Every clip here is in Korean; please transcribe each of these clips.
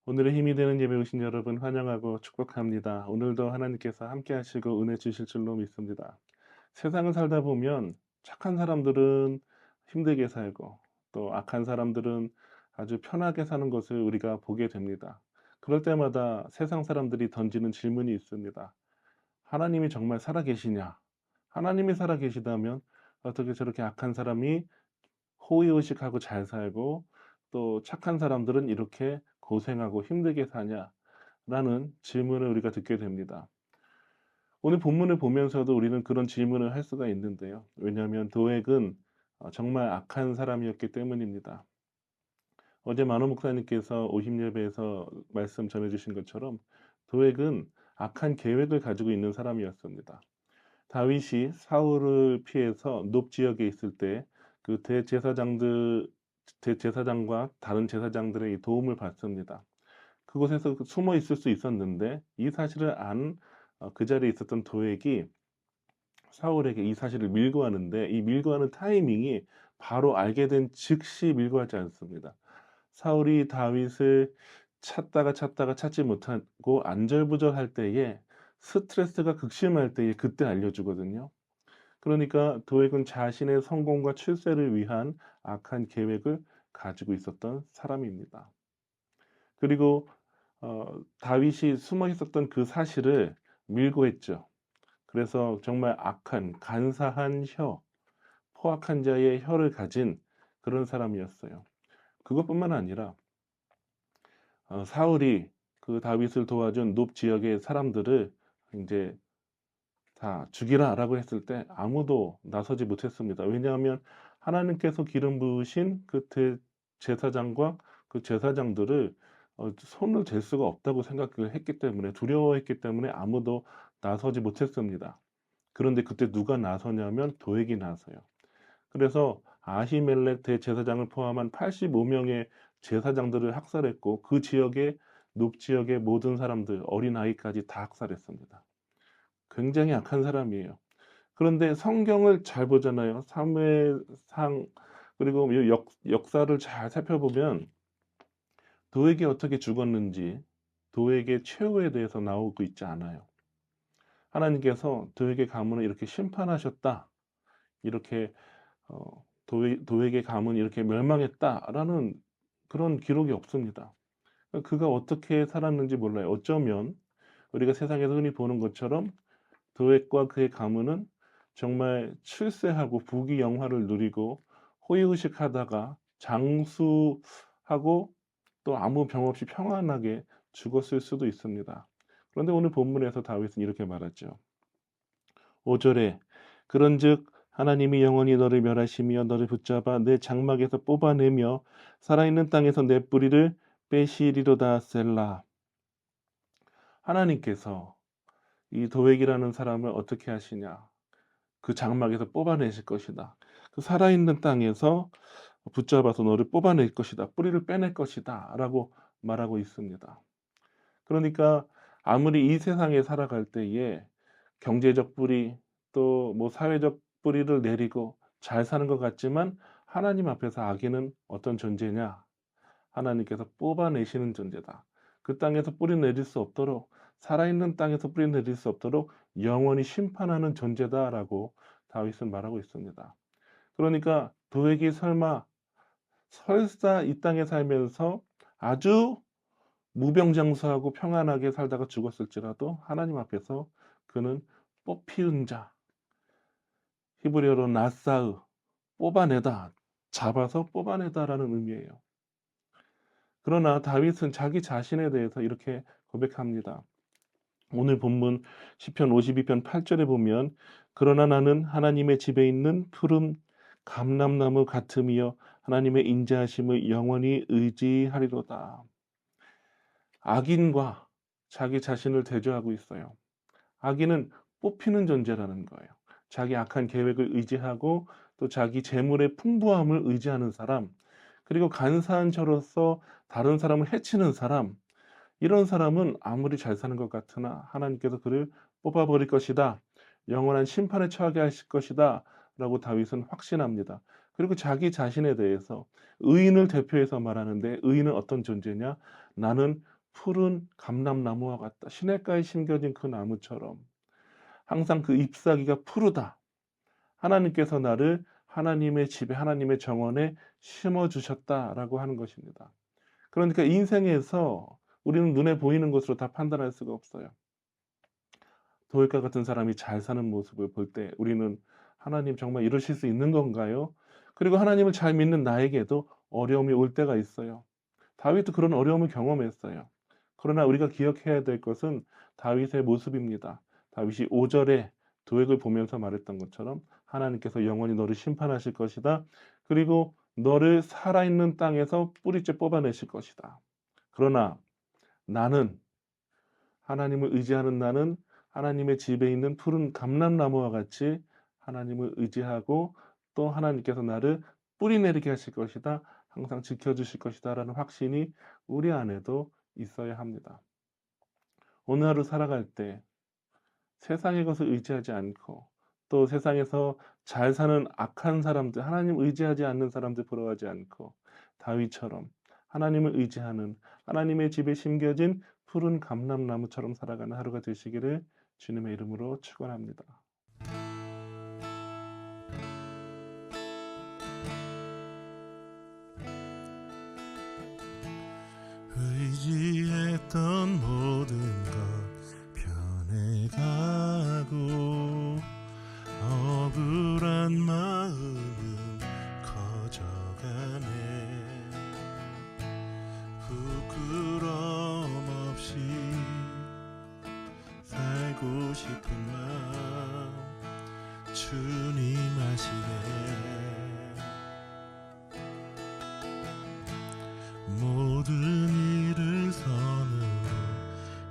오늘의 힘이 되는 예배 오신 여러분 환영하고 축복합니다. 오늘도 하나님께서 함께 하시고 은혜 주실 줄로 믿습니다. 세상을 살다 보면 착한 사람들은 힘들게 살고 또 악한 사람들은 아주 편하게 사는 것을 우리가 보게 됩니다. 그럴 때마다 세상 사람들이 던지는 질문이 있습니다. 하나님이 정말 살아계시냐? 하나님이 살아계시다면 어떻게 저렇게 악한 사람이 호의호식하고 잘 살고 또 착한 사람들은 이렇게 고생하고 힘들게 사냐라는 질문을 우리가 듣게 됩니다. 오늘 본문을 보면서도 우리는 그런 질문을 할 수가 있는데요. 왜냐하면 도액은 정말 악한 사람이었기 때문입니다. 어제 만호 목사님께서 오심 예배에서 말씀 전해 주신 것처럼 도액은 악한 계획을 가지고 있는 사람이었습니다. 다윗이 사울을 피해서 높 지역에 있을 때 그 대제사장과 다른 제사장들의 이 도움을 받습니다. 그곳에서 숨어 있을 수 있었는데 이 사실을 안 그 자리에 있었던 도액이 사울에게 이 사실을 밀고하는데 이 밀고하는 타이밍이 바로 알게 된 즉시 밀고하지 않습니다. 사울이 다윗을 찾다가 찾지 못하고 안절부절할 때에 스트레스가 극심할 때에 그때 알려주거든요. 그러니까 도액은 자신의 성공과 출세를 위한 악한 계획을 가지고 있었던 사람입니다. 그리고 다윗이 숨어 있었던 그 사실을 밀고 했죠. 그래서 정말 악한 간사한 혀, 포악한 자의 혀를 가진 그런 사람이었어요. 그것뿐만 아니라 사울이 그 다윗을 도와준 높 지역의 사람들을 이제 다 죽이라라고 했을 때 아무도 나서지 못했습니다. 왜냐하면 하나님께서 기름 부으신 그 제사장과 그 제사장들을 손을 댈 수가 없다고 생각을 했기 때문에 두려워했기 때문에 아무도 나서지 못했습니다. 그런데 그때 누가 나서냐면 도액이 나서요. 그래서 아히멜렉 대제사장을 포함한 85명의 제사장들을 학살했고 그 지역의 높 지역의 모든 사람들 어린아이까지 다 학살했습니다. 굉장히 악한 사람이에요. 그런데 성경을 잘 보잖아요. 사무엘상 그리고 이 역사를 잘 살펴보면 도액이 어떻게 죽었는지 도액의 최후에 대해서 나오고 있지 않아요. 하나님께서 도액의 가문을 이렇게 심판하셨다. 이렇게 도액의 가문이 이렇게 멸망했다라는 그런 기록이 없습니다. 그가 어떻게 살았는지 몰라요. 어쩌면 우리가 세상에서 흔히 보는 것처럼 도액과 그의 가문은 정말 출세하고 부귀영화를 누리고 호의호식하다가 장수하고 또 아무 병 없이 평안하게 죽었을 수도 있습니다. 그런데 오늘 본문에서 다윗은 이렇게 말하죠. 5절에 그런즉 하나님이 영원히 너를 멸하시며 너를 붙잡아 내 장막에서 뽑아내며 살아있는 땅에서 내 뿌리를 빼시리로다 셀라. 하나님께서 이 도액이라는 사람을 어떻게 하시냐? 그 장막에서 뽑아내실 것이다. 그 살아있는 땅에서 붙잡아서 너를 뽑아낼 것이다. 뿌리를 빼낼 것이다. 라고 말하고 있습니다. 그러니까 아무리 이 세상에 살아갈 때에 경제적 뿌리 또 뭐 사회적 뿌리를 내리고 잘 사는 것 같지만 하나님 앞에서 악인은 어떤 존재냐? 하나님께서 뽑아내시는 존재다. 그 땅에서 뿌리 내릴 수 없도록 살아있는 땅에서 뿌리 내릴 수 없도록 영원히 심판하는 존재다라고 다윗은 말하고 있습니다. 그러니까 도액이 설사 이 땅에 살면서 아주 무병장수하고 평안하게 살다가 죽었을지라도 하나님 앞에서 그는 뽑히은 자, 히브리어로 나사으, 뽑아내다, 잡아서 뽑아내다라는 의미예요. 그러나 다윗은 자기 자신에 대해서 이렇게 고백합니다. 오늘 본문 시편 52편 8절에 보면 그러나 나는 하나님의 집에 있는 푸른 감람나무 같음이여 하나님의 인자하심을 영원히 의지하리로다. 악인과 자기 자신을 대조하고 있어요. 악인은 뽑히는 존재라는 거예요. 자기 악한 계획을 의지하고 또 자기 재물의 풍부함을 의지하는 사람, 그리고 간사한 저로서 다른 사람을 해치는 사람, 이런 사람은 아무리 잘 사는 것 같으나 하나님께서 그를 뽑아버릴 것이다. 영원한 심판에 처하게 하실 것이다. 라고 다윗은 확신합니다. 그리고 자기 자신에 대해서 의인을 대표해서 말하는데 의인은 어떤 존재냐? 나는 푸른 감람나무와 같다. 시냇가에 심겨진 그 나무처럼 항상 그 잎사귀가 푸르다. 하나님께서 나를 하나님의 집에 하나님의 정원에 심어 주셨다라고 하는 것입니다. 그러니까 인생에서 우리는 눈에 보이는 것으로 다 판단할 수가 없어요. 도일과 같은 사람이 잘 사는 모습을 볼 때 우리는 '하나님 정말 이러실 수 있는 건가요?' 그리고 하나님을 잘 믿는 나에게도 어려움이 올 때가 있어요. 다윗도 그런 어려움을 경험했어요. 그러나 우리가 기억해야 될 것은 다윗의 모습입니다. 다윗이 5 절에 도액을 보면서 말했던 것처럼 "하나님께서 영원히 너를 심판하실 것이다. 그리고 너를 살아있는 땅에서 뿌리째 뽑아내실 것이다. 그러나 나는 하나님을 의지하는 나는 하나님의 집에 있는 푸른 감람나무와 같이 하나님을 의지하고 또 하나님께서 나를 뿌리 내리게 하실 것이다. 항상 지켜주실 것이다라는 확신이 우리 안에도 있어야 합니다. 오늘 하루 살아갈 때 세상의 것을 의지하지 않고 또 세상에서 잘 사는 악한 사람들, 하나님 의지하지 않는 사람들 부러워하지 않고 다윗처럼 하나님을 의지하는 하나님의 집에 심겨진 푸른 감람나무처럼 살아가는 하루가 되시기를 주님의 이름으로 축원합니다. 의지했던 모든 것 변해가고 억울한 마음은 커져가네. 부끄럼 없이 살고 싶은 마음 주님 아시네. 모든 일을 선으로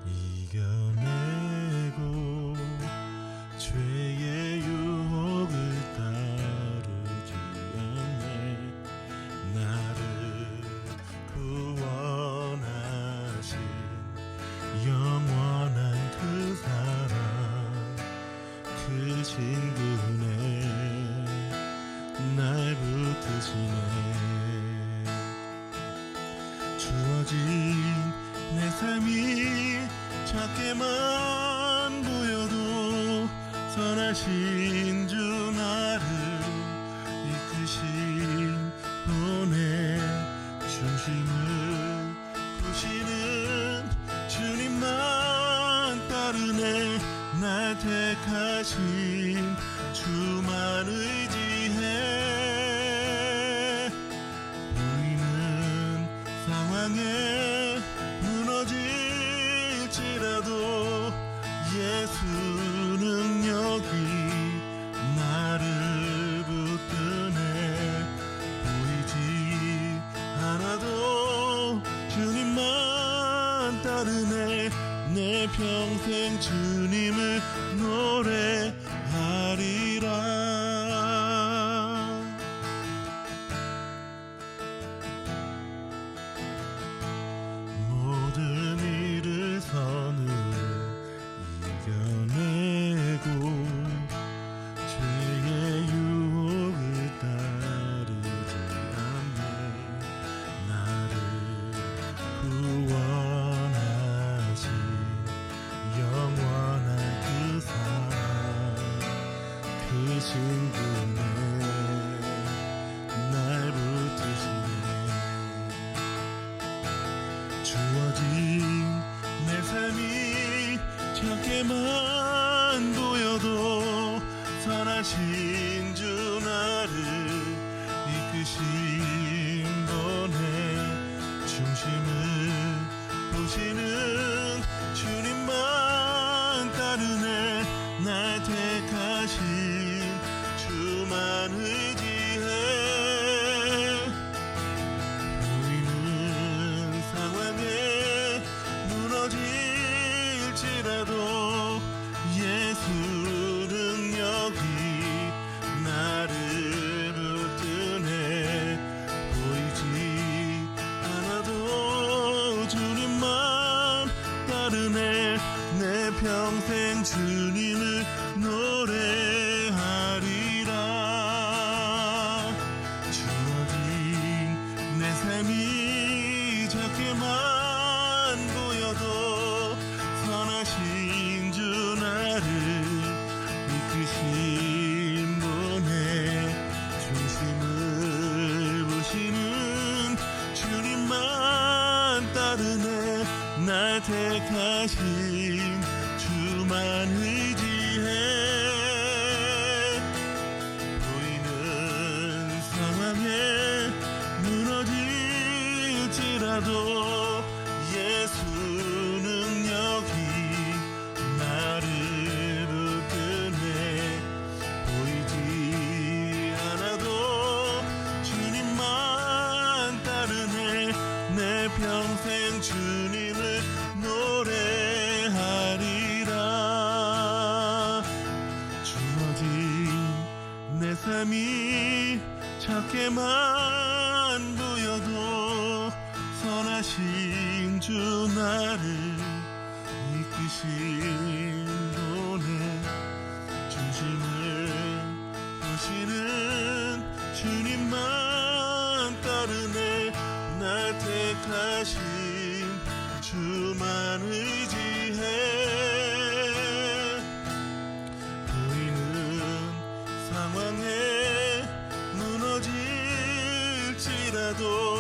이겨내고 죄의 유혹을 따르지 않네. 나를 구원하신 영원한 그 사랑 그 친구네. 날 붙드시네. 주어진 내 삶이 작게만 보여도 선하신 주 나를 이끄신 분의 중심을 보시는 주님만 따르네. 날 택하신 주만 의지해. 보이는 상황에 무너질지라도 예수 능력이 나를 붙드네. 보이지 않아도 주님만 따르네. 내 평생 주님을 노래하리라. 모든 일을 선으로 이겨내고 죄의 유혹을 따르지 않네. 나를 구원하신 영원한 그 사랑 그 친구네. 날 붙드시네. 주어진 내 삶이 작게만 보여도 선하신 주 나를 이끄신 분의 중심을 보시는 주님만 따르네. 날 택하신 주만 의지해. 보이는 상황에 무너질지라도 예수 능력이 나를 붙드네. 보이지 않아도 주님만 따르네. 내 평생 주님을 노래하리라. 주어진 내 삶이 작게만 보여 따르네 날 택하신 주만 의지해 보이는 상황에 무너질지라도 예수는 여기 나를 붙드네 보이지 않아도 주님만 따르네 내 평생 주님을 노래하리라 주어진 내 삶이 작게만 보여도 선하신 주 나를 이끄신 도네 중심을 보시는 주님만 따르네 날 택하신 주만 의지해 보이는 상황에 무너질지라도